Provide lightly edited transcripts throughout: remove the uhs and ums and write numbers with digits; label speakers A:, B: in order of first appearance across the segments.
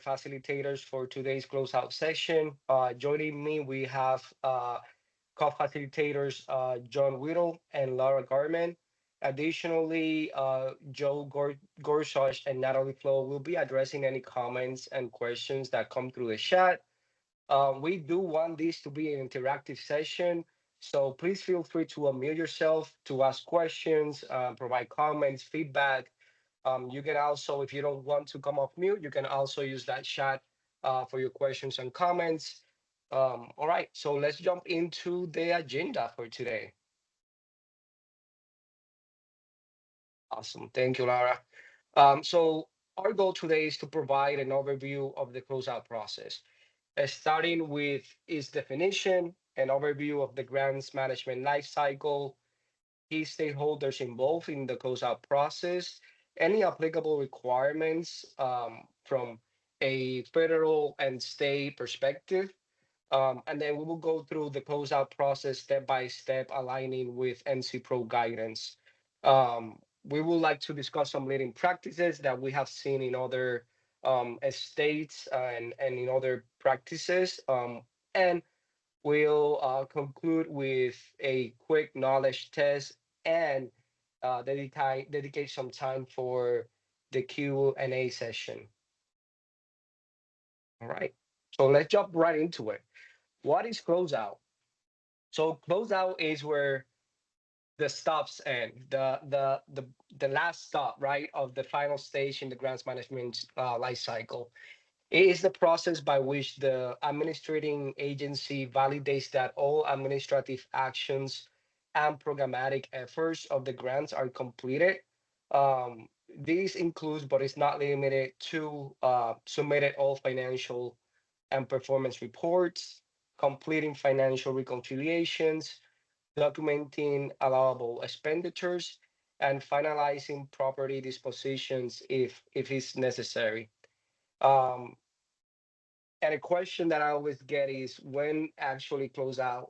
A: facilitators for today's closeout session. Joining me, we have co-facilitators John Whittle and Laura Garman. Additionally, Gorsuch and Natalie Flo will be addressing any comments and questions that come through the chat. We do want this to be an interactive session, so please feel free to unmute yourself to ask questions, provide comments, feedback. You can also, if you don't want to come off mute, you can also use that chat for your questions and comments. All right, so let's jump into the agenda for today. Awesome, thank you, Laura. So our goal today is to provide an overview of the closeout process, starting with its definition, an overview of the grants management life cycle, key stakeholders involved in the closeout process, any applicable requirements from a federal and state perspective. And then we will go through the closeout process step by step, aligning with NC Pro guidance. We would like to discuss some leading practices that we have seen in other states and in other practices. And we'll conclude with a quick knowledge test and dedicate some time for the Q&A session. All right. So let's jump right into it. What is closeout? So closeout is where the stops end, the last stop, right, of the final stage in the grants management life cycle. It is the process by which the administrating agency validates that all administrative actions and programmatic efforts of the grants are completed. These includes, but is not limited to, submitted all financial and performance reports, completing financial reconciliations, documenting allowable expenditures, and finalizing property dispositions if it's necessary. Um, and a question that I always get is when actually closeout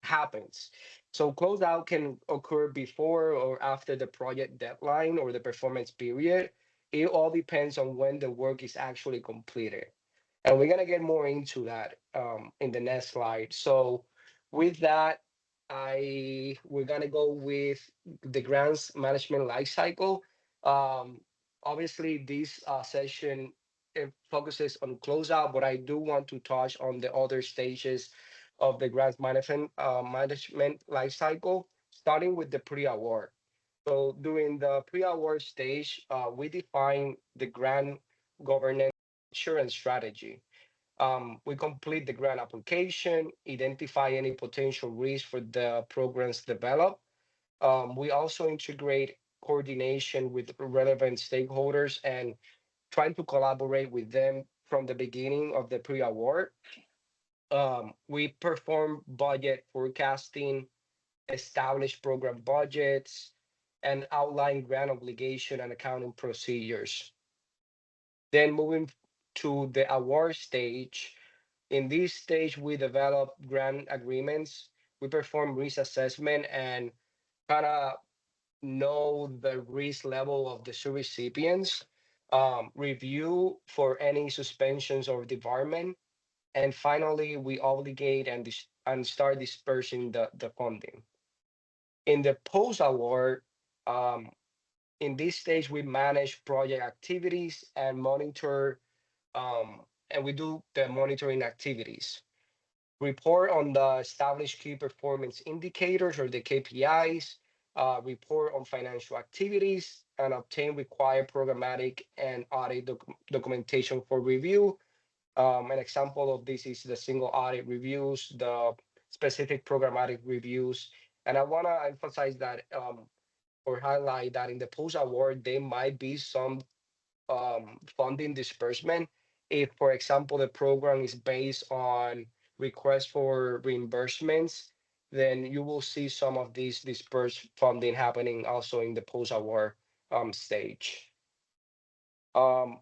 A: happens. So closeout can occur before or after the project deadline or the performance period. It all depends on when the work is actually completed. And we're gonna get more into that in the next slide. So with that, I we're gonna go with the grants management life cycle. Um, Obviously, this session it focuses on closeout, but I do want to touch on the other stages of the grants management life cycle, starting with the pre-award. So during the pre-award stage, we define the grant governance assurance strategy. We complete the grant application, identify any potential risk for the programs developed. We also integrate coordination with relevant stakeholders and trying to collaborate with them from the beginning of the pre-award. We perform budget forecasting, establish program budgets, and outline grant obligation and accounting procedures. Then moving to the award stage. In this stage, we develop grant agreements. We perform risk assessment and kind of know the risk level of the recipients, review for any suspensions or debarment, and finally, we obligate and start dispersing the funding. In the post award, um, in this stage, we manage project activities and monitor, and we do the monitoring activities. Report on the established key performance indicators or the KPIs, report on financial activities, and obtain required programmatic and audit documentation for review. An example of this is the single audit reviews, the specific programmatic reviews. And I want to emphasize that or highlight that in the post award, there might be some funding disbursement. If, for example, the program is based on requests for reimbursements, then you will see some of these dispersed funding happening also in the post award stage. Um,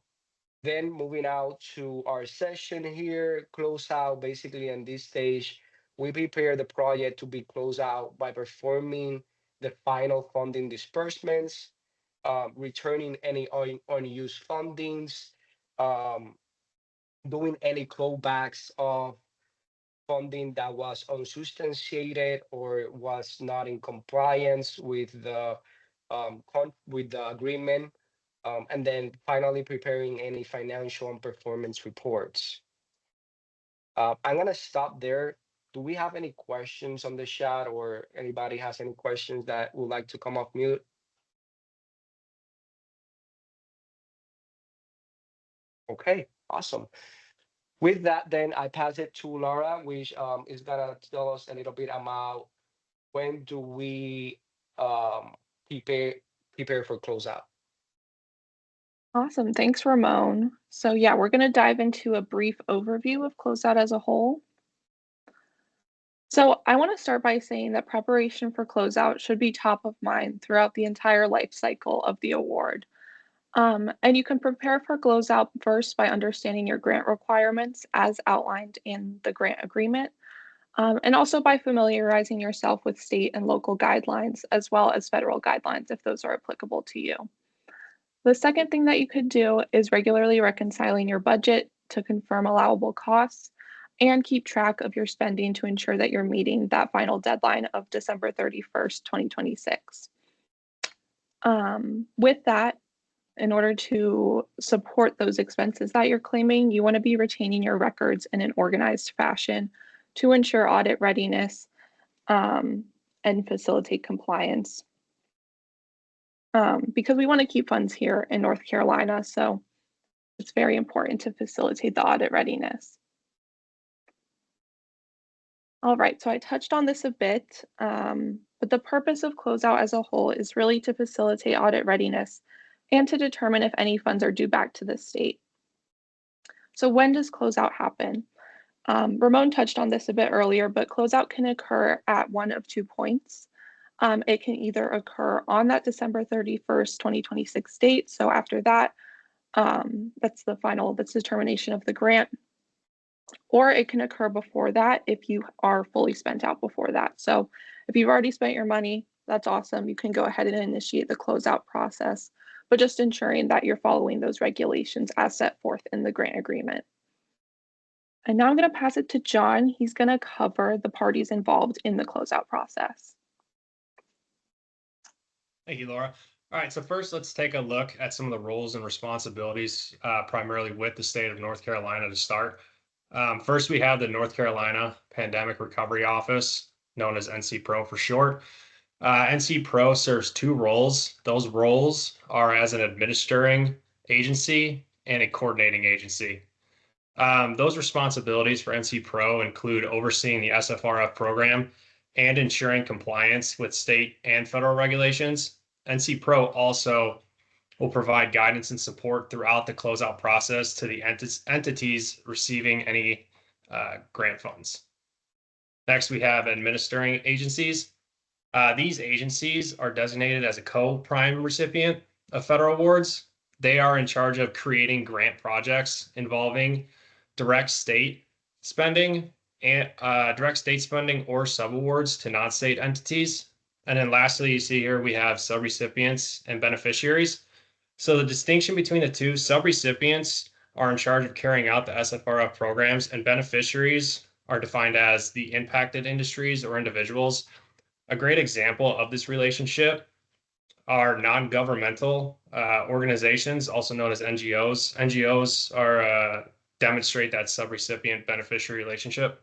A: then moving out to our session here, close out. Basically, in this stage, we prepare the project to be closed out by performing the final funding disbursements, returning any unused fundings, um, doing any clawbacks of funding that was unsubstantiated or was not in compliance with with the agreement, and then finally preparing any financial and performance reports. I'm gonna stop there. Do we have any questions on the chat, or anybody has any questions that would like to come off mute? Okay, awesome. With that, then I pass it to Laura, which is gonna tell us a little bit about when do we um, prepare for closeout.
B: Awesome. Thanks, Ramon. So, yeah, we're going to dive into a brief overview of Closeout as a whole. So, I want to start by saying that preparation for Closeout should be top of mind throughout the entire life cycle of the award. And you can prepare for Closeout first by understanding your grant requirements as outlined in the grant agreement, and also by familiarizing yourself with state and local guidelines, as well as federal guidelines if those are applicable to you. The second thing that you could do is regularly reconciling your budget to confirm allowable costs and keep track of your spending to ensure that you're meeting that final deadline of December 31st, 2026. With that, in order to support those expenses that you're claiming, you want to be retaining your records in an organized fashion to ensure audit readiness um, and facilitate compliance. Because we want to keep funds here in North Carolina, so it's very important to facilitate the audit readiness. All right, so I touched on this a bit, but the purpose of closeout as a whole is really to facilitate audit readiness and to determine if any funds are due back to the state. So when does closeout happen? Ramon touched on this a bit earlier, but closeout can occur at one of 2 points. It can either occur on that December 31st, 2026 date. So after that, that's determination of the grant, or it can occur before that if you are fully spent out before that. So if you've already spent your money, that's awesome. You can go ahead and initiate the closeout process, but just ensuring that you're following those regulations as set forth in the grant agreement. And now I'm going to pass it to John. He's going to cover the parties involved in the closeout process.
C: Thank you, Laura. All right, so first let's take a look at some of the roles and responsibilities, primarily with the state of North Carolina to start. First, we have the North Carolina Pandemic Recovery Office, known as NC-PRO for short. NC-PRO serves two roles. Those roles are as an administering agency and a coordinating agency. Those responsibilities for NC-PRO include overseeing the SFRF program and ensuring compliance with state and federal regulations. NC-PRO also will provide guidance and support throughout the closeout process to the entities receiving any grant funds. Next, we have administering agencies. These agencies are designated as a co-prime recipient of federal awards. They are in charge of creating grant projects involving direct state spending and direct state spending or subawards to non-state entities. And then lastly, you see here we have subrecipients and beneficiaries. So the distinction between the two, subrecipients are in charge of carrying out the SFRF programs, and beneficiaries are defined as the impacted industries or individuals. A great example of this relationship are non-governmental organizations, also known as NGOs. NGOs are demonstrate that subrecipient beneficiary relationship.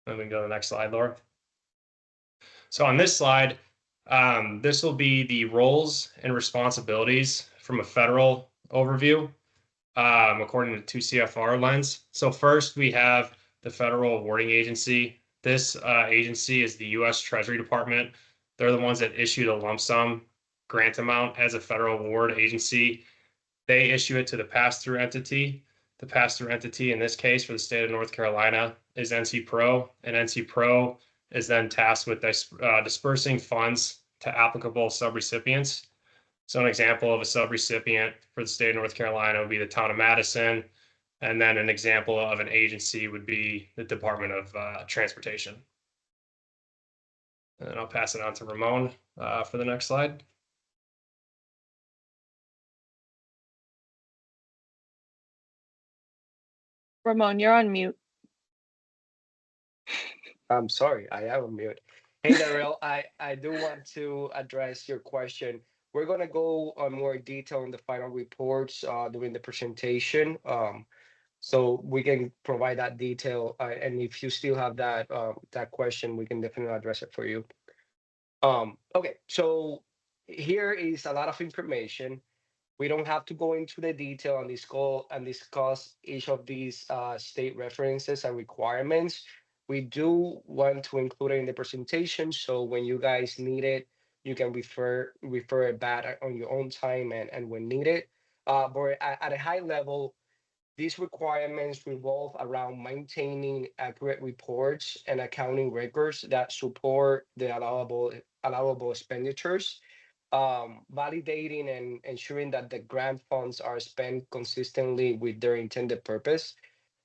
C: And we can go to the next slide, Laura. So on this slide, this will be the roles and responsibilities from a federal overview, according to 2 CFR lens. So first, we have the Federal Awarding Agency. This agency is the U.S. Treasury Department. They're the ones that issue the lump sum grant amount as a federal award agency. They issue it to the pass-through entity. The pass-through entity in this case for the state of North Carolina is NC-PRO, and NC-PRO is then tasked with dispersing funds to applicable subrecipients. So an example of a subrecipient for the state of North Carolina would be the town of Madison, and then an example of an agency would be the Department of Transportation. And then I'll pass it on to Ramon for the next slide.
B: Ramon, you're on mute.
A: I'm sorry, I am on mute. Hey, Darrell, I do want to address your question. We're gonna go on more detail on the final reports during the presentation, so we can provide that detail. And if you still have that question, we can definitely address it for you. Okay, so here is a lot of information. We don't have to go into the detail and discuss each of these state references and requirements. We do want to include it in the presentation, so when you guys need it, you can refer it back on your own time and when needed. But at a high level, these requirements revolve around maintaining accurate reports and accounting records that support the allowable expenditures, validating and ensuring that the grant funds are spent consistently with their intended purpose,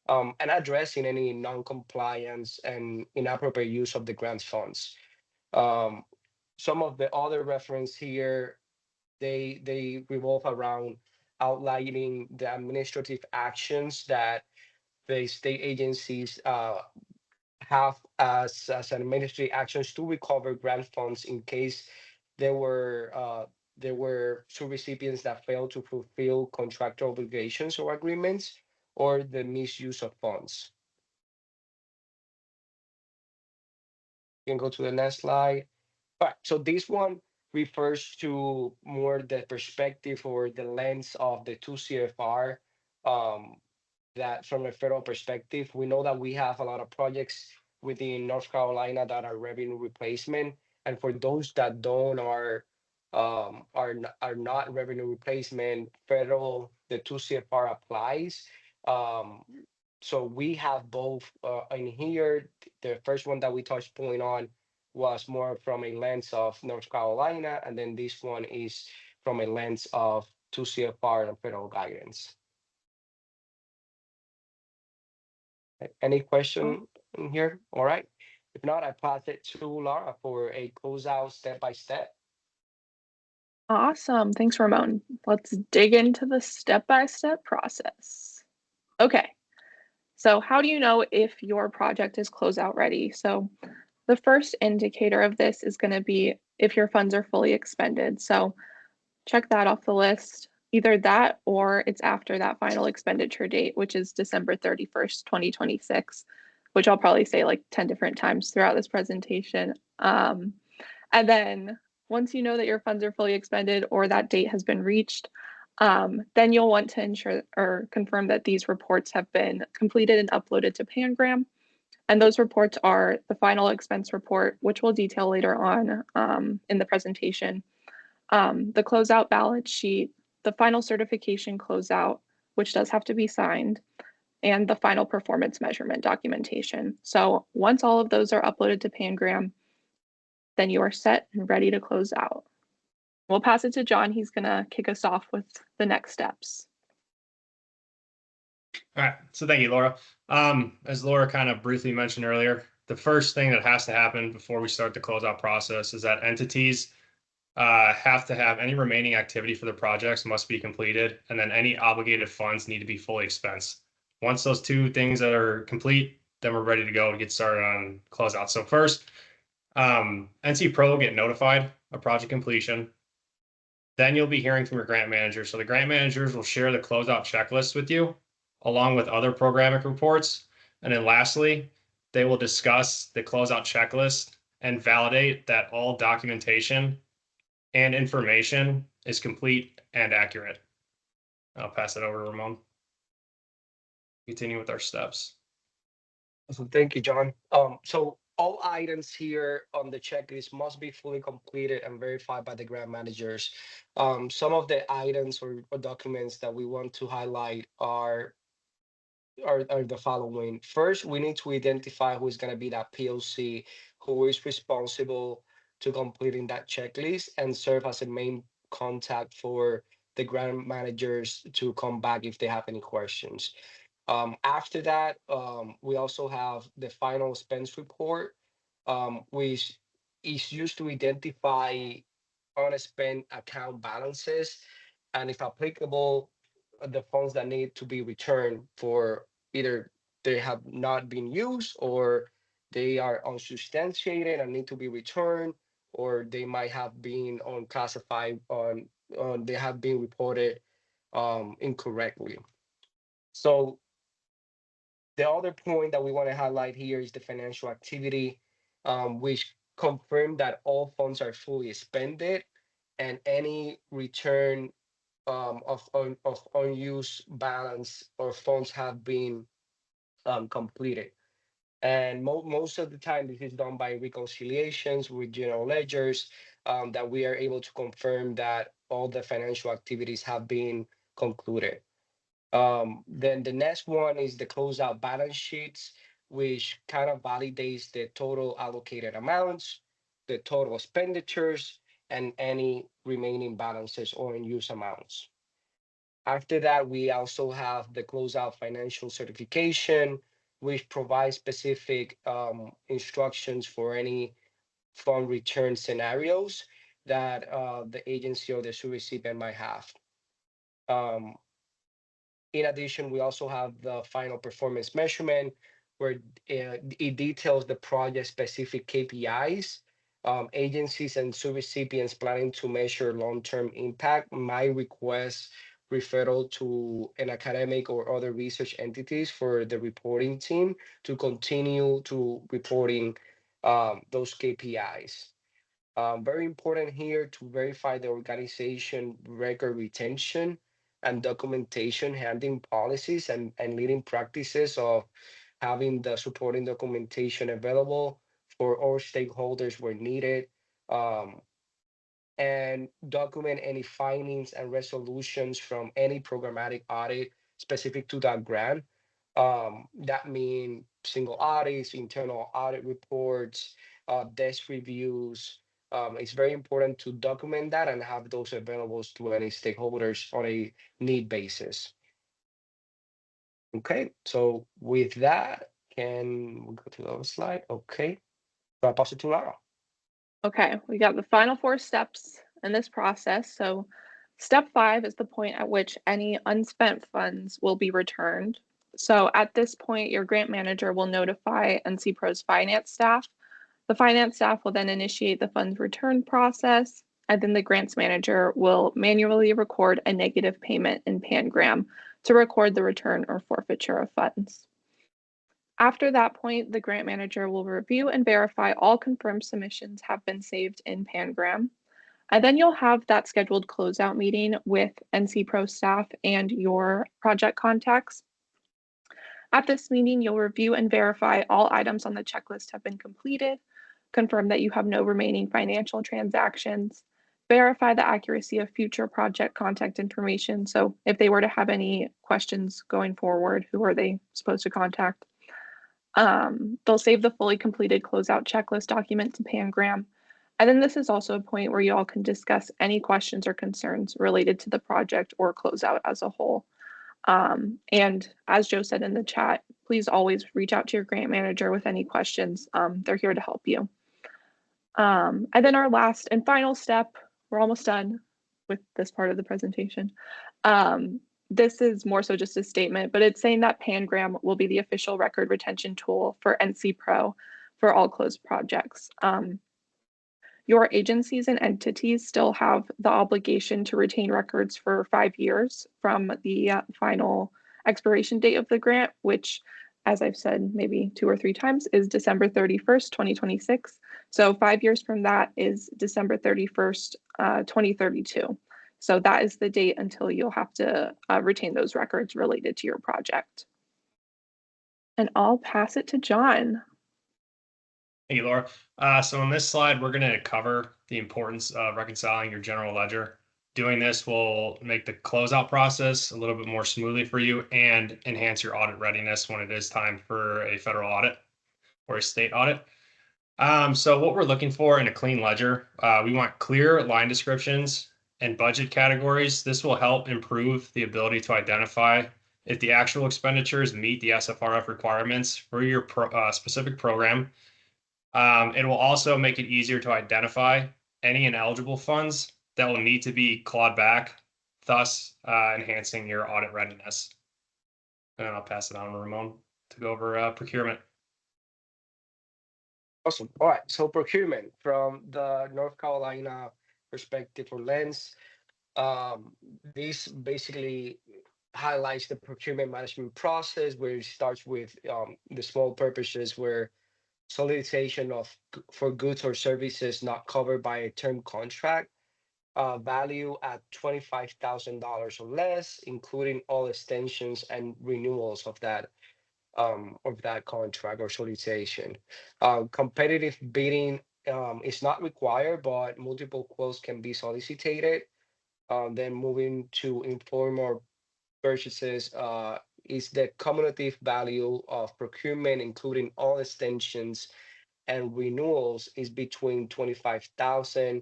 A: and addressing any non-compliance and inappropriate use of the grant funds. Um, some of the other reference here, they revolve around outlining the administrative actions that the state agencies have as an administrative actions to recover grant funds in case there were uh, there were recipients that failed to fulfill contractual obligations or agreements or the misuse of funds. You can go to the next slide. All right, so this one refers to more the perspective or the lens of the two CFR, um, that from a federal perspective, we know that we have a lot of projects within North Carolina that are revenue replacement, and for those that don't are not revenue replacement, federal the two CFR applies. Um, so we have both in here. The first one that we touched point on was more from a lens of North Carolina, and then this one is from a lens of two CFR and federal guidance. Any
B: Oh,
A: question in here? All right. If not, I pass it to Laura for a closeout step by step.
B: awesome. Thanks, Ramon. Let's dig into the step-by-step process. Okay, so how do you know if your project is closeout ready? So the first indicator of this is going to be if your funds are fully expended. So check that off the list. Either that or it's after that final expenditure date, which is December 31st, 2026, which I'll probably say like 10 different times throughout this presentation. And then once you know that your funds are fully expended or that date has been reached, then you'll want to ensure or confirm that these reports have been completed and uploaded to Pangram. And those reports are the final expense report, which we'll detail later on in the presentation, the closeout balance sheet, the final certification closeout, which does have to be signed, and the final performance measurement documentation. So once all of those are uploaded to Pangram, then you are set and ready to close out. We'll pass it to John. He's going to kick us off with the next steps.
C: All right. So thank you, Laura. As Laura kind of briefly mentioned earlier, the first thing that has to happen before we start the closeout process is that entities have to have any remaining activity for the projects must be completed, and then any obligated funds need to be fully expensed. Once those two things that are complete, then we're ready to go and get started on closeout. So first, NC Pro will get notified of project completion. Then you'll be hearing from your grant manager. So the grant managers will share the closeout checklist with you, along with other programming reports. And then lastly, they will discuss the closeout checklist and validate that all documentation and information is complete and accurate. I'll pass it over to Ramon. Continue with our steps.
A: So thank you, John. So all items here on the checklist must be fully completed and verified by the grant managers. Some of the items or documents that we want to highlight are the following. First, we need to identify who is going to be that POC, who is responsible to completing that checklist and serve as a main contact for the grant managers to come back if they have any questions. After that, we also have the final expense report, which is used to identify unspent account balances and, if applicable, the funds that need to be returned for either they have not been used, or they are unsubstantiated and need to be returned, or they might have been unclassified on they have been reported incorrectly. So the other point that we want to highlight here is the financial activity, which confirm that all funds are fully expended and any return of unused balance or funds have been completed. And most of the time, this is done by reconciliations with general ledgers, that we are able to confirm that all the financial activities have been concluded. Then the next one is the closeout balance sheets, which kind of validates the total allocated amounts, the total expenditures, and any remaining balances or unused amounts. After that, we also have the closeout financial certification, which provides specific instructions for any fund return scenarios that the agency or the recipient might have. Um, In addition, we also have the final performance measurement, where it details the project specific KPIs. Agencies and recipients planning to measure long-term impact might request referral to an academic or other research entities for the reporting team to continue to reporting those KPIs. Very important here to verify the organization record retention and documentation handling policies and leading practices of having the supporting documentation available for all stakeholders where needed. Um, and document any findings and resolutions from any programmatic audit specific to that grant. That mean single audits, internal audit reports, desk reviews. It's very important to document that and have those available to any stakeholders on a need basis. Okay, so with that, can we go to the other slide? Okay, so I pass it to Lara.
B: Okay, we got the final 4 steps in this process. So, step 5 is the point at which any unspent funds will be returned. So, at this point, your grant manager will notify NCPRO's finance staff. The finance staff will then initiate the funds return process, and then the grants manager will manually record a negative payment in Pangram to record the return or forfeiture of funds. After that point, the grant manager will review and verify all confirmed submissions have been saved in Pangram. And then you'll have that scheduled closeout meeting with NCPRO staff and your project contacts. At this meeting, you'll review and verify all items on the checklist have been completed, confirm that you have no remaining financial transactions, verify the accuracy of future project contact information. So if they were to have any questions going forward, who are they supposed to contact? They'll save the fully completed closeout checklist document to Pangram. And then this is also a point where you all can discuss any questions or concerns related to the project or closeout as a whole. And as Joe said in the chat, please always reach out to your grant manager with any questions. They're here to help you. And then our last and final step, we're almost done with this part of the presentation. This is more so just a statement, but it's saying that Pangram will be the official record retention tool for NCPRO for all closed projects. Your agencies and entities still have the obligation to retain records for 5 years from the final expiration date of the grant, which, as I've said maybe 2 or 3 times, is December 31st, 2026. So 5 years from that is December 31st, 2032. So that is the date until you'll have to retain those records related to your project. And I'll pass it to John.
C: Hey, Laura. So on this slide, we're going to cover the importance of reconciling your general ledger. Doing this will make the closeout process a little bit more smoothly for you and enhance your audit readiness when it is time for a federal audit or a state audit. So what we're looking for in a clean ledger, we want clear line descriptions and budget categories. This will help improve the ability to identify if the actual expenditures meet the SFRF requirements for your specific program. It will also make it easier to identify any ineligible funds that will need to be clawed back, thus enhancing your audit readiness. And then I'll pass it on to Ramon to go over procurement.
A: Awesome. All right. So procurement from the North Carolina perspective or lens, this basically highlights the procurement management process where it starts with the small purposes where solicitation of for goods or services not covered by a term contract, value at $25,000 or less, including all extensions and renewals of that contract or solicitation. Competitive bidding is not required, but multiple quotes can be solicited. Then moving to informal purchases is the cumulative value of procurement, including all extensions and renewals, is between 25,000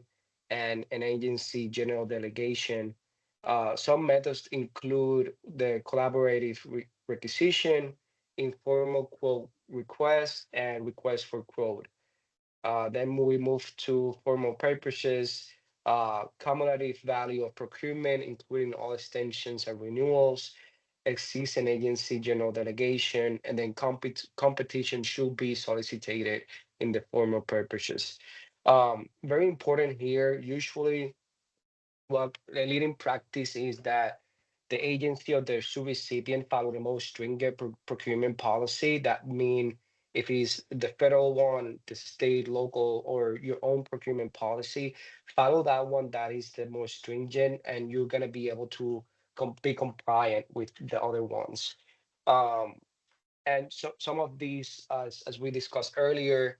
A: and an agency general delegation. Some methods include the collaborative requisition, informal quote request, and request for quote. Then we move to formal purposes, cumulative value of procurement, including all extensions and renewals, exceeds an agency general delegation, and then competition should be solicited in the formal purposes. Very important here, usually what the leading practice is that the agency or the subrecipient follow the most stringent procurement policy. That mean if it's the federal one, the state, local, or your own procurement policy, follow that one that is the most stringent, and you're gonna be able to be compliant with the other ones. Um, and so some of these, as we discussed earlier,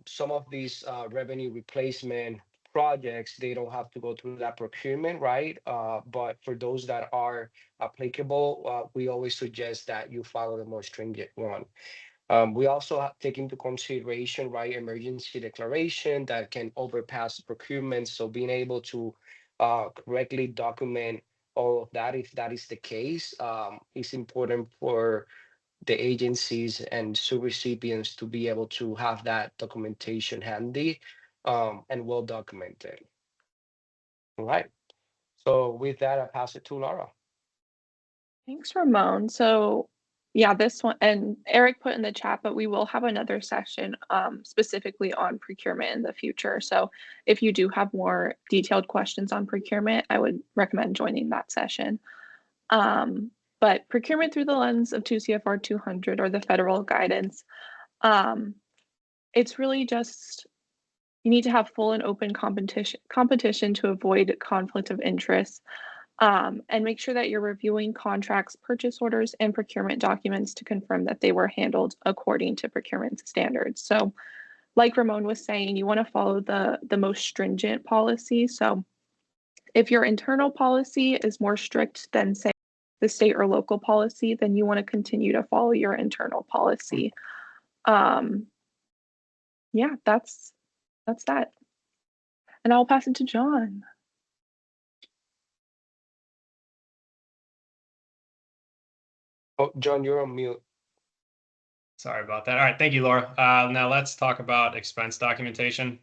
A: some of these revenue replacement projects, they don't have to go through that procurement, right? But for those that are applicable, we always suggest that you follow the more stringent one. We also have take into consideration, right, emergency declaration that can overpass procurement. So being able to correctly document all of that, if that is the case, is important for the agencies and sub-recipients to be able to have that documentation handy and well documented. All right. So with that, I pass it to Laura.
B: Thanks, Ramon. So, yeah, this one, and Eric put in the chat, but we will have another session specifically on procurement in the future. So, if you do have more detailed questions on procurement, I would recommend joining that session. But procurement through the lens of 2 CFR 200 or the federal guidance, um, it's really just you need to have full and open competition to avoid conflict of interest, and make sure that you're reviewing contracts, purchase orders, and procurement documents to confirm that they were handled according to procurement standards. So, like Ramon was saying, you want to follow the most stringent policy. So, if your internal policy is more strict than, say, the state or local policy, then you want to continue to follow your internal policy. Um, yeah, that's that. And I'll pass it to John.
A: Oh, John, you're on mute.
C: Sorry about that. All right, thank you, Laura. Now let's talk about expense documentation,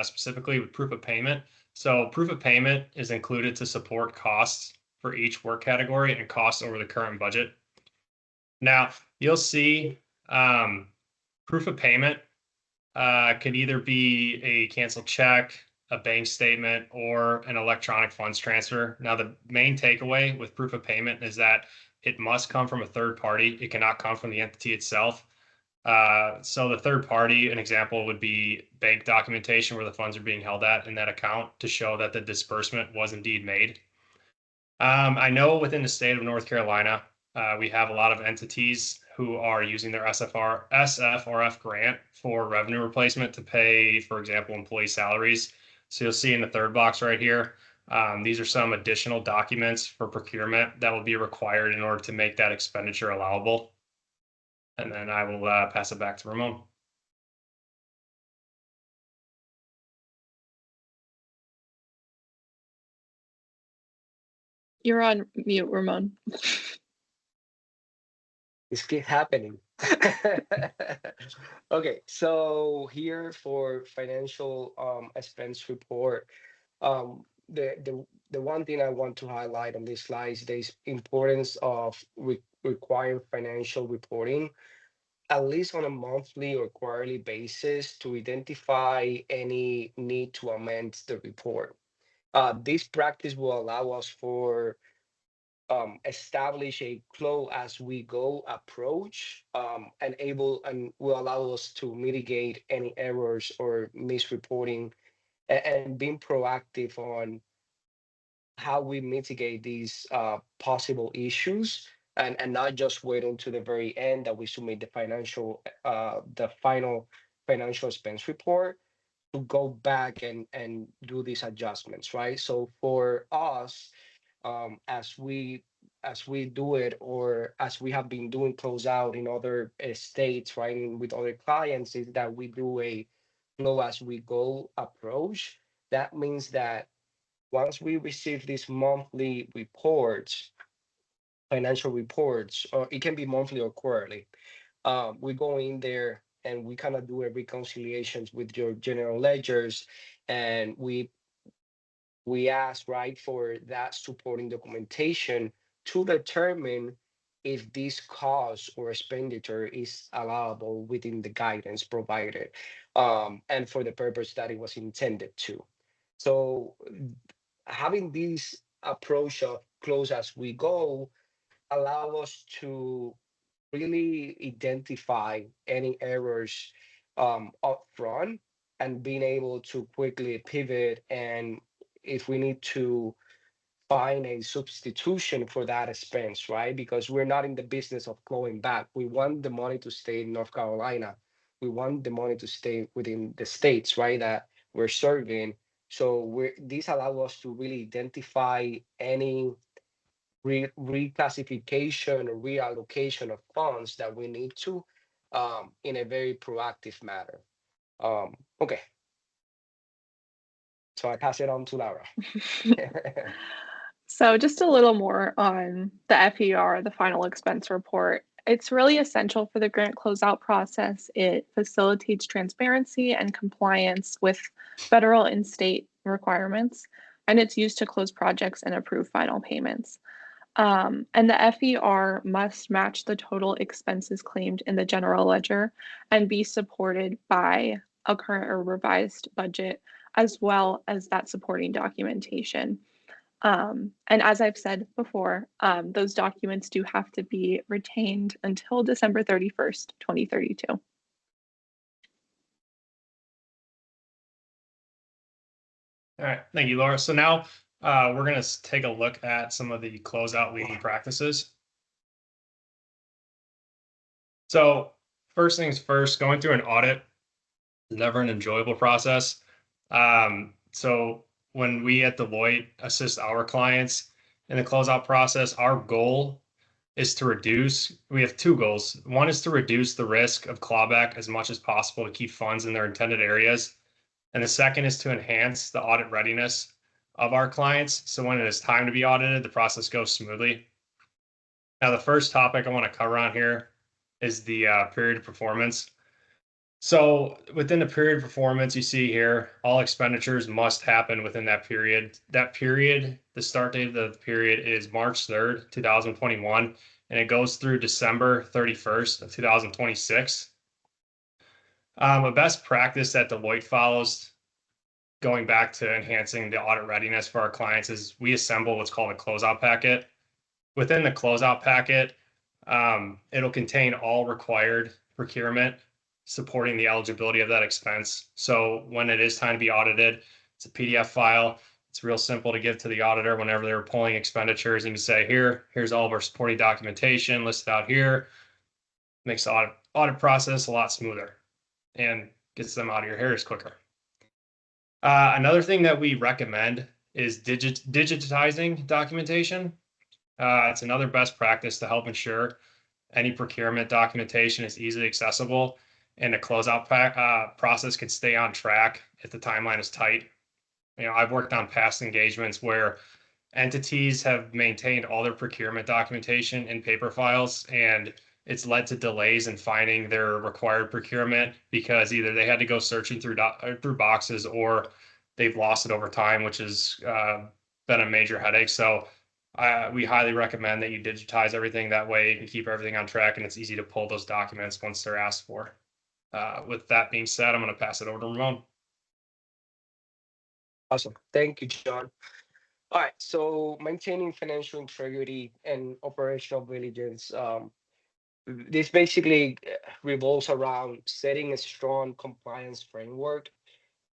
C: specifically with proof of payment. So proof of payment is included to support costs for each work category and costs over the current budget. Now you'll see proof of payment could either be a canceled check, a bank statement, or an electronic funds transfer. Now the main takeaway with proof of payment is that it must come from a third party. It cannot come from the entity itself. So the third party, an example would be bank documentation where the funds are being held at in that account to show that the disbursement was indeed made. I know within the state of North Carolina, we have a lot of entities who are using their SFRF grant for revenue replacement to pay, for example, employee salaries. So you'll see in the third box right here, these are some additional documents for procurement that will be required in order to make that expenditure allowable. And then I will pass it back to Ramon.
B: You're on mute, Ramon.
A: This keep happening. Okay, so here for financial expense report, the the one thing I want to highlight on this slide is the importance of requiring financial reporting, at least on a monthly or quarterly basis, to identify any need to amend the report. This practice will allow us for establish a flow as we go approach, and will allow us to mitigate any errors or misreporting, and being proactive on how we mitigate these possible issues, and not just waiting to the very end that we submit the final financial expense report to go back and do these adjustments, right? So for us, as we do it, or as we have been doing closeout in other states, right, and with other clients, is that we do a flow as we go approach. That means that once we receive these monthly reports, financial reports, or it can be monthly or quarterly, we go in there and we kind of do a reconciliations with your general ledgers, and we ask, right, for that supporting documentation to determine if this cost or expenditure is allowable within the guidance provided, and for the purpose that it was intended to. So having this approach of close as we go allow us to really identify any errors up front, and being able to quickly pivot, and if we need to find a substitution for that expense, right? Because we're not in the business of going back. We want the money to stay in North Carolina. We want the money to stay within the states, right, that we're serving. So these allow us to really identify any reclassification or reallocation of funds that we need to, in a very proactive manner. Okay, so I pass it on to Laura.
B: So just a little more on the FER, the final expense report. It's really essential for the grant closeout process. It facilitates transparency and compliance with federal and state requirements, and it's used to close projects and approve final payments. And the FER must match the total expenses claimed in the general ledger and be supported by a current or revised budget, as well as that supporting documentation. And as I've said before, those documents do have to be retained until December 31st, 2032. All
C: right, thank you, Laura. So now we're going to take a look at some of the closeout leading practices. So first things first, going through an audit is never an enjoyable process. So when we at Deloitte assist our clients in the closeout process, our goal is to we have two goals. One is to reduce the risk of clawback as much as possible to keep funds in their intended areas. And the second is to enhance the audit readiness of our clients, so when it is time to be audited, the process goes smoothly. Now, the first topic I want to cover on here is the period of performance. So within the period of performance, you see here, all expenditures must happen within that period. That period, the start date of the period is March 3rd, 2021, and it goes through December 31st of 2026. A best practice that Deloitte follows, going back to enhancing the audit readiness for our clients, is we assemble what's called a closeout packet. Within the closeout packet, it'll contain all required procurement supporting the eligibility of that expense. So when it is time to be audited, it's a PDF file. It's real simple to give to the auditor whenever they're pulling expenditures, and you say, here's all of our supporting documentation listed out here. Makes the audit process a lot smoother and gets them out of your hairs quicker. Another thing that we recommend is digitizing documentation. It's another best practice to help ensure any procurement documentation is easily accessible, and the closeout process can stay on track if the timeline is tight. I've worked on past engagements where entities have maintained all their procurement documentation in paper files, and it's led to delays in finding their required procurement because either they had to go searching through boxes, or they've lost it over time, which is been a major headache. So we highly recommend that you digitize everything. That way you can keep everything on track and it's easy to pull those documents once they're asked for. With that being said, I'm going to pass it over to Ramon.
A: Awesome. Thank you, John. All right. So maintaining financial integrity and operational diligence. This basically revolves around setting a strong compliance framework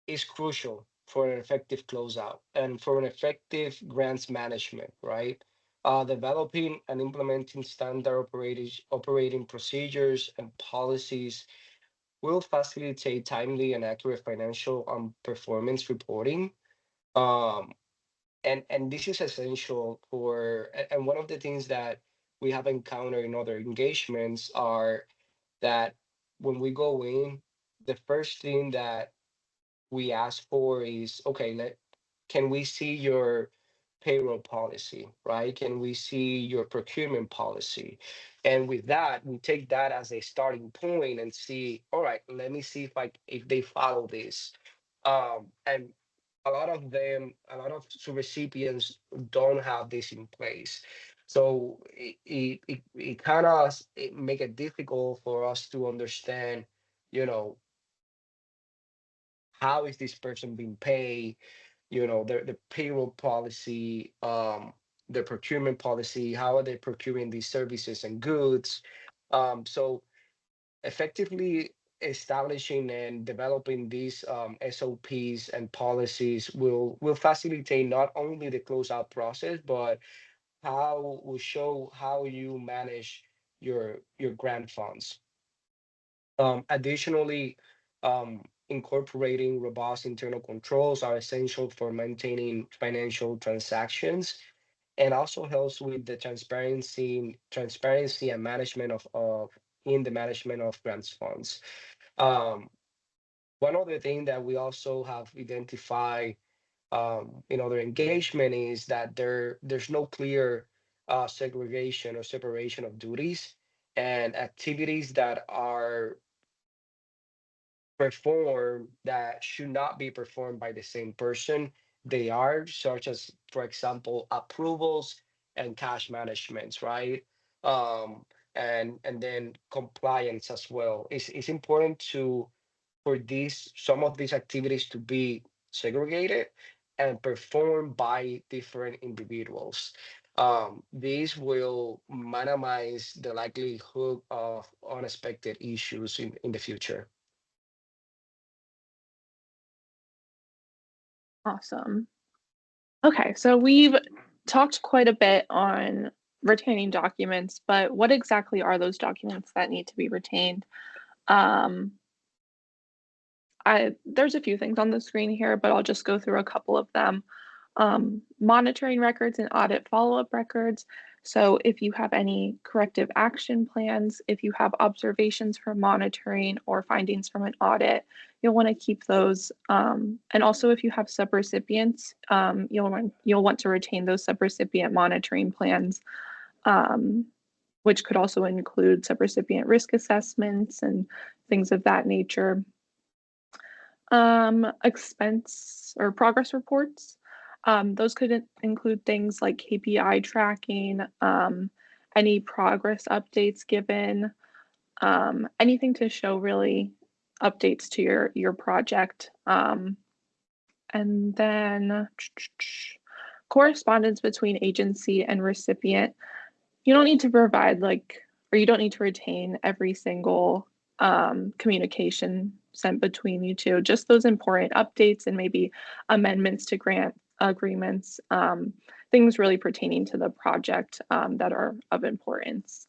A: is crucial for an effective closeout and for an effective grants management, right? Developing and implementing standard operating procedures and policies will facilitate timely and accurate financial performance reporting. Um, and this is essential for, and one of the things that we have encountered in other engagements are that when we go in, the first thing that we ask for is, okay, can we see your payroll policy, right? Can we see your procurement policy? And with that, we take that as a starting point and see, all right, let me see if they follow this. And a lot of them, a lot of recipients don't have this in place. So it kind of make it difficult for us to understand, you know, how is this person being paid, the payroll policy, the procurement policy, how are they procuring these services and goods. So effectively establishing and developing these SOPs and policies will facilitate not only the closeout process, but how will show how you manage your grant funds. Additionally, incorporating robust internal controls are essential for maintaining financial transactions and also helps with the transparency and management of in the management of grants funds. Um, One other thing that we also have identified in other engagement is that there's no clear segregation or separation of duties and activities that are performed that should not be performed by the same person. They are such as, for example, approvals and cash managements, right? Um, and then compliance as well. It's important to for these some of these activities to be segregated and performed by different individuals. These will minimize the likelihood of unexpected issues in the future.
B: Awesome. Okay, so we've talked quite a bit on retaining documents, but what exactly are those documents that need to be retained? Um, there's a few things on the screen here, but I'll just go through a couple of them. Monitoring records and audit follow-up records. So if you have any corrective action plans, if you have observations from monitoring or findings from an audit, you'll want to keep those. And also if you have subrecipients, you'll want to retain those subrecipient monitoring plans, which could also include subrecipient risk assessments and things of that nature. Expense or progress reports. Those could include things like KPI tracking, any progress updates given, anything to show really updates to your project. And then correspondence between agency and recipient. You don't need to provide or you don't need to retain every single communication sent between you two, just those important updates and maybe amendments to grant agreements, things really pertaining to the project that are of importance.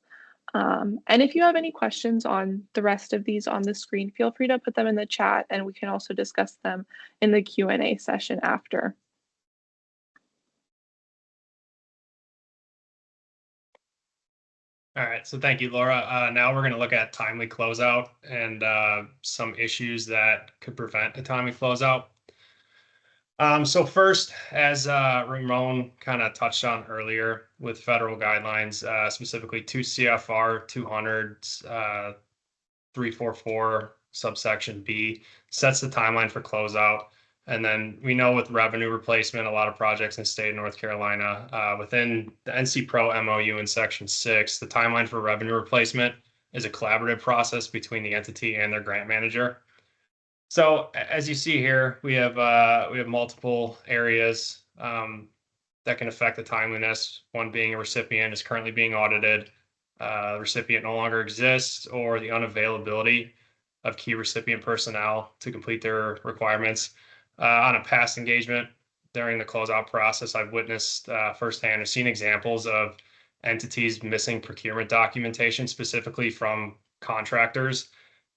B: And if you have any questions on the rest of these on the screen, feel free to put them in the chat and we can also discuss them in the Q&A session after.
C: All right, so thank you, Laura. Now we're going to look at timely closeout and some issues that could prevent a timely closeout. So first, as Ramon kind of touched on earlier with federal guidelines, specifically 2 CFR 200 344 subsection B sets the timeline for closeout. And then we know with revenue replacement, a lot of projects in the state of North Carolina, within the NC Pro MOU in Section 6, the timeline for revenue replacement is a collaborative process between the entity and their grant manager. So as you see here, we have multiple areas that can affect the timeliness. One being a recipient is currently being audited, the recipient no longer exists, or the unavailability of key recipient personnel to complete their requirements. On a past engagement during the closeout process, I've witnessed firsthand, I've seen examples of entities missing procurement documentation specifically from contractors,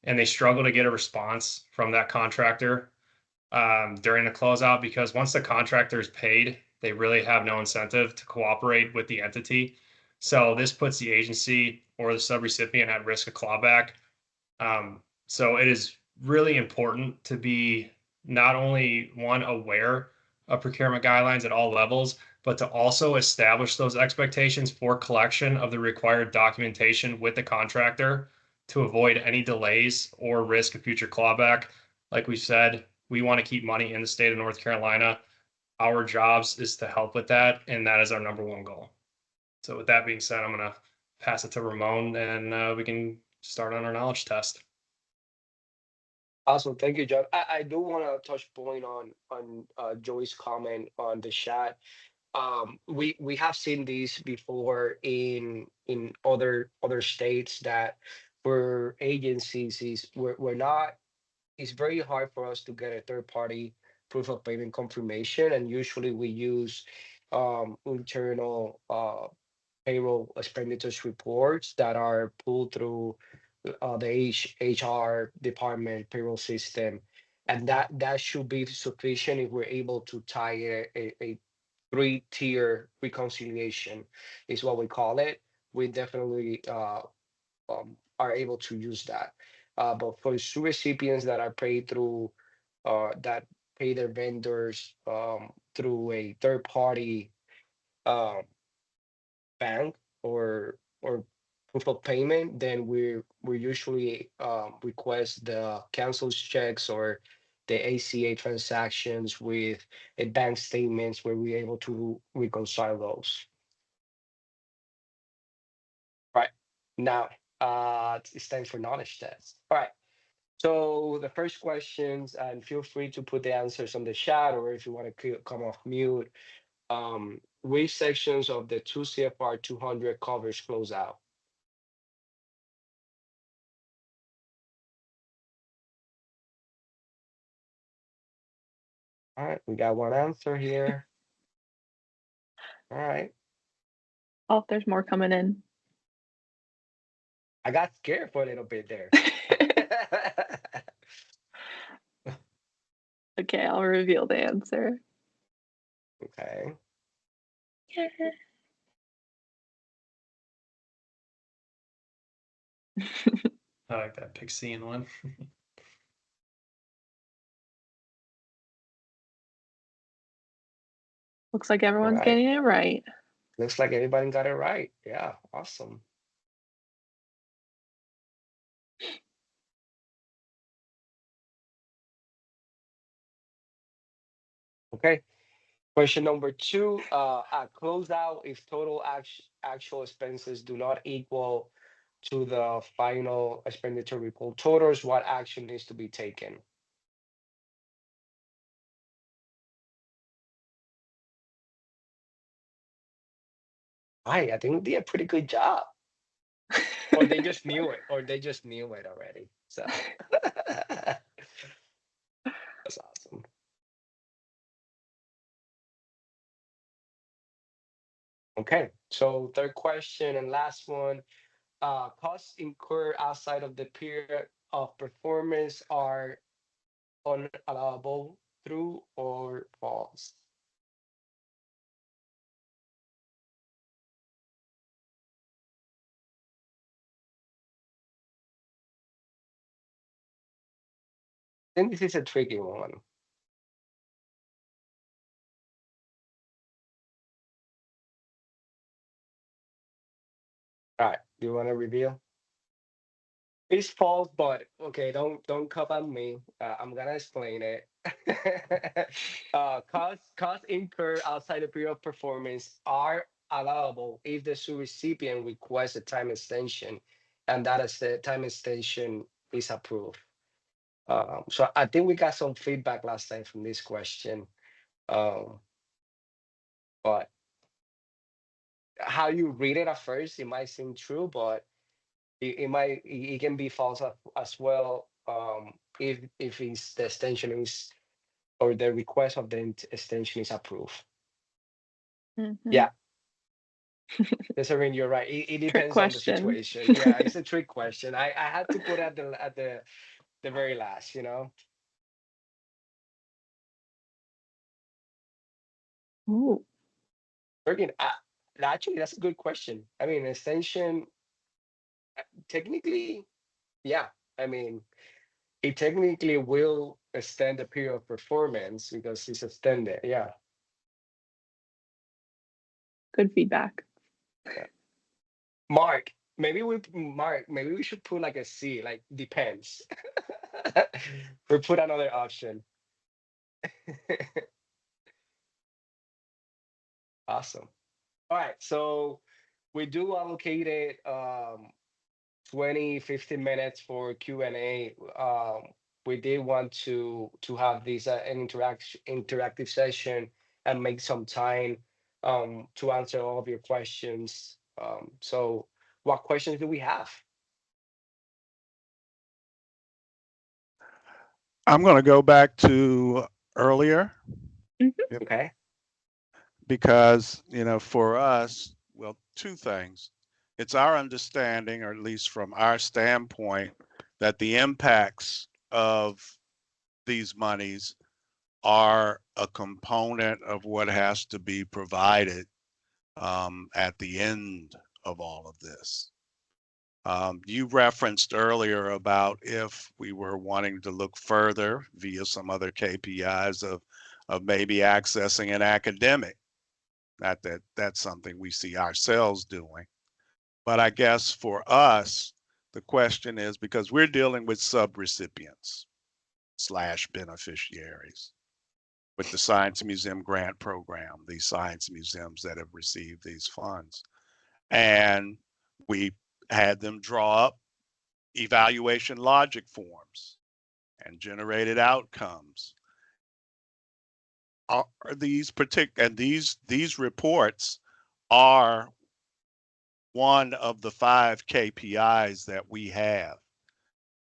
C: and they struggle to get a response from that contractor during the closeout because once the contractor is paid, they really have no incentive to cooperate with the entity. So this puts the agency or the subrecipient at risk of clawback. So it is really important to be not only one aware of procurement guidelines at all levels, but to also establish those expectations for collection of the required documentation with the contractor to avoid any delays or risk of future clawback. Like we said, we want to keep money in the state of North Carolina. Our jobs is to help with that, and that is our number one goal. So with that being said, I'm going to pass it to Ramon, and we can start on our knowledge test.
A: Awesome, thank you, John. I do want to touch point on Joey's comment on the chat. We have seen these before in other states that for agencies is we're not, it's very hard for us to get a third party proof of payment confirmation, and usually we use internal payroll expenditures reports that are pulled through the HR department payroll system, and that should be sufficient if we're able to tie a three-tier reconciliation is what we call it. We definitely are able to use that. But for recipients that are paid through that pay their vendors through a third party uh, bank or proof of payment, then we usually request the cancels checks or the ACA transactions with a bank statements where we're able to reconcile those. Right. Now, it's time for knowledge test. All right. So the first questions, and feel free to put the answers on the chat, or if you want to come off mute. Which sections of the 2 CFR 200 covers closeout? All right, we got one answer here. All right.
B: Oh, there's more coming in.
A: I got scared for a little bit there.
B: Okay, I'll reveal the answer.
A: Okay.
C: I like that Pixian one.
B: Looks like
A: All
B: everyone's
A: right.
B: getting it right.
A: Looks like everybody got it right. Yeah, awesome. Okay. Question number two, at closeout, if total actual expenses do not equal to the final expenditure report totals, what action needs to be taken? I think we did a pretty good job. Or they just knew it, or they just knew it already. So that's awesome. Okay, so third question and last one. Costs incurred outside of the period of performance are unallowable, true or false? I think this is a tricky one. All right, do you want to reveal? It's false, but okay, don't come at me. I'm gonna explain it. Costs incurred outside the period of performance are allowable if the recipient requests a time extension, and that is the time extension is approved. So I think we got some feedback last time from this question. Um, but how you read it at first, it might seem true, but it can be false as well. If it's the extension is or the request of the extension is approved.
B: Mhm.
A: Yeah, Desiree, you're right. It
B: Trick
A: depends on the
B: question.
A: situation. Yeah, it's a trick question. I had to put at the very last.
B: Ooh,
A: Again, actually, that's a good question. I mean, extension technically, yeah. I mean, it technically will extend the period of performance because it's extended. Yeah.
B: good feedback.
A: Yeah. Mark, maybe we should put like a C, like depends. Or put another option. Awesome. All right, so we do allocated 20, 15 minutes for Q&A. We did want to have this an interactive session and make some time to answer all of your questions. So what questions do we have?
D: I'm going to go back to earlier
B: Mhm.
A: Okay.
D: because, for us, well, two things. It's our understanding, or at least from our standpoint, that the impacts of these monies are a component of what has to be provided at the end of all of this. You referenced earlier about if we were wanting to look further via some other KPIs of maybe accessing an academic. Not that that's something we see ourselves doing, but I guess for us, the question is because we're dealing with subrecipients slash beneficiaries with the Science Museum Grant Program, these science museums that have received these funds. And we had them draw up evaluation logic forms and generated outcomes. Are these reports are one of the 5 KPIs that we have.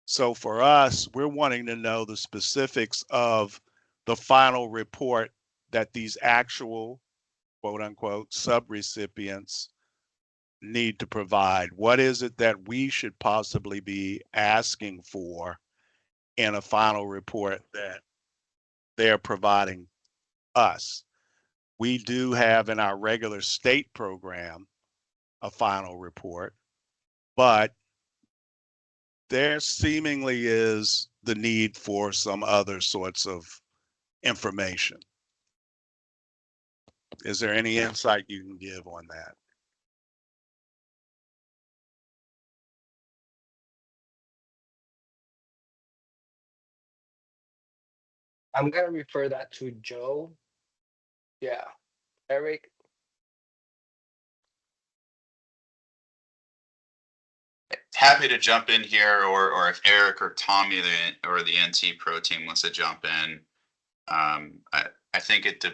D: So for us, we're wanting to know the specifics of the final report that these actual quote unquote subrecipients need to provide. What is it that we should possibly be asking for in a final report that they're providing us? We do have in our regular state program a final report, but there seemingly is the need for some other sorts of information. Is there any insight you can give on that?
A: I'm gonna refer that to Joe. Yeah. Eric.
E: Happy to jump in here, or if Eric or Tommy or the NT Pro team wants to jump in. I think it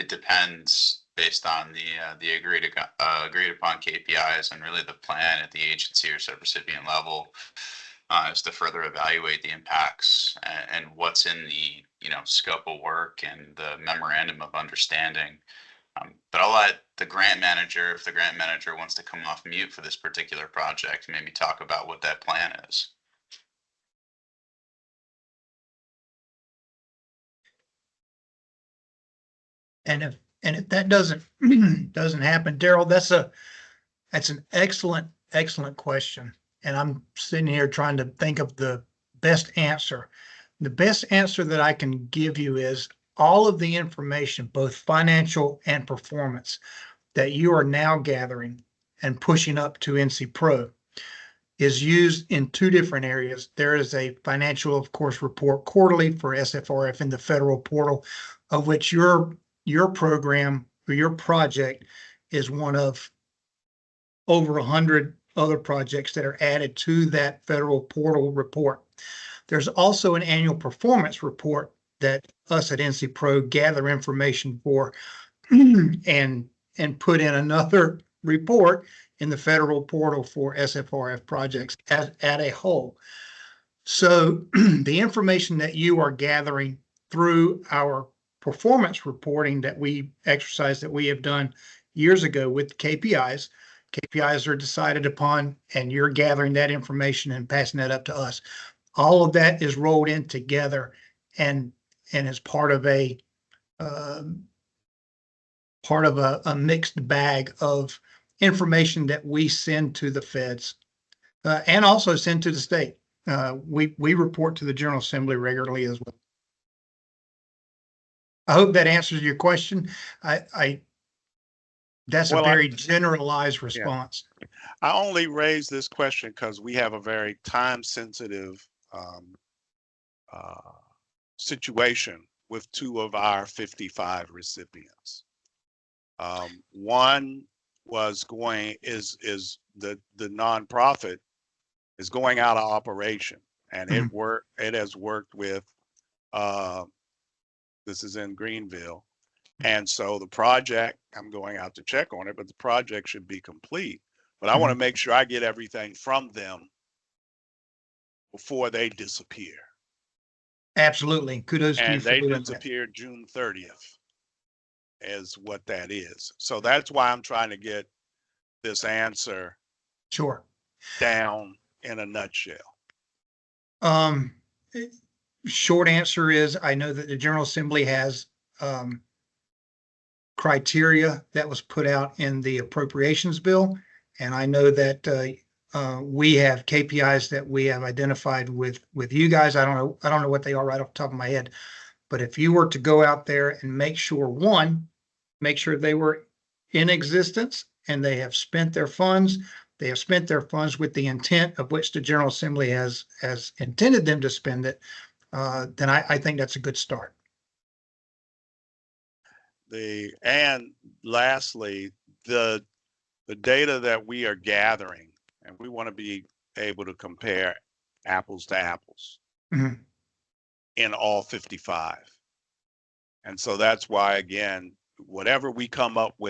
E: depends based on the agreed upon KPIs and really the plan at the agency or subrecipient level is to further evaluate the impacts and what's in the scope of work and the memorandum of understanding. But I'll let the grant manager, if the grant manager wants to come off mute for this particular project, maybe talk about what that plan is.
F: And if that doesn't doesn't happen, Daryl, that's an excellent question. And I'm sitting here trying to think of the best answer. The best answer that I can give you is all of the information, both financial and performance, that you are now gathering and pushing up to NC Pro. is used in two different areas. There is a financial, of course, report quarterly for SFRF in the federal portal, of which your program or your project is one of over 100 other projects that are added to that federal portal report. There's also an annual performance report that us at NC Pro gather information for and put in another report in the federal portal for SFRF projects at a whole. So the information that you are gathering through our performance reporting that we have done years ago with KPIs. KPIs are decided upon, and you're gathering that information and passing that up to us. All of that is rolled in together and is part of a mixed bag of information that we send to the feds and also send to the state. We report to the General Assembly regularly as well. I hope that answers your question. That's a very generalized response.
D: I only raise this question because we have a very time-sensitive situation with 2 of our 55 recipients. One was is the nonprofit is going out of operation, and it has worked with this is in Greenville. And so the project, I'm going out to check on it, but the project should be complete. But I want to make sure I get everything from them before they disappear.
F: Absolutely. Kudos to you
D: And
F: for
D: they
F: doing that.
D: disappeared June 30th is what that is. So that's why I'm trying to get this answer
F: Sure.
D: down in a nutshell.
F: Short answer is I know that the General Assembly has criteria that was put out in the appropriations bill. And I know that we have KPIs that we have identified with you guys. I don't know what they are right off the top of my head. But if you were to go out there and make sure they were in existence and they have spent their funds, with the intent of which the General Assembly has intended them to spend it, then I think that's a good start.
D: And lastly, the data that we are gathering, and we want to be able to compare apples to apples in all 55. And so that's why, again, whatever we come up with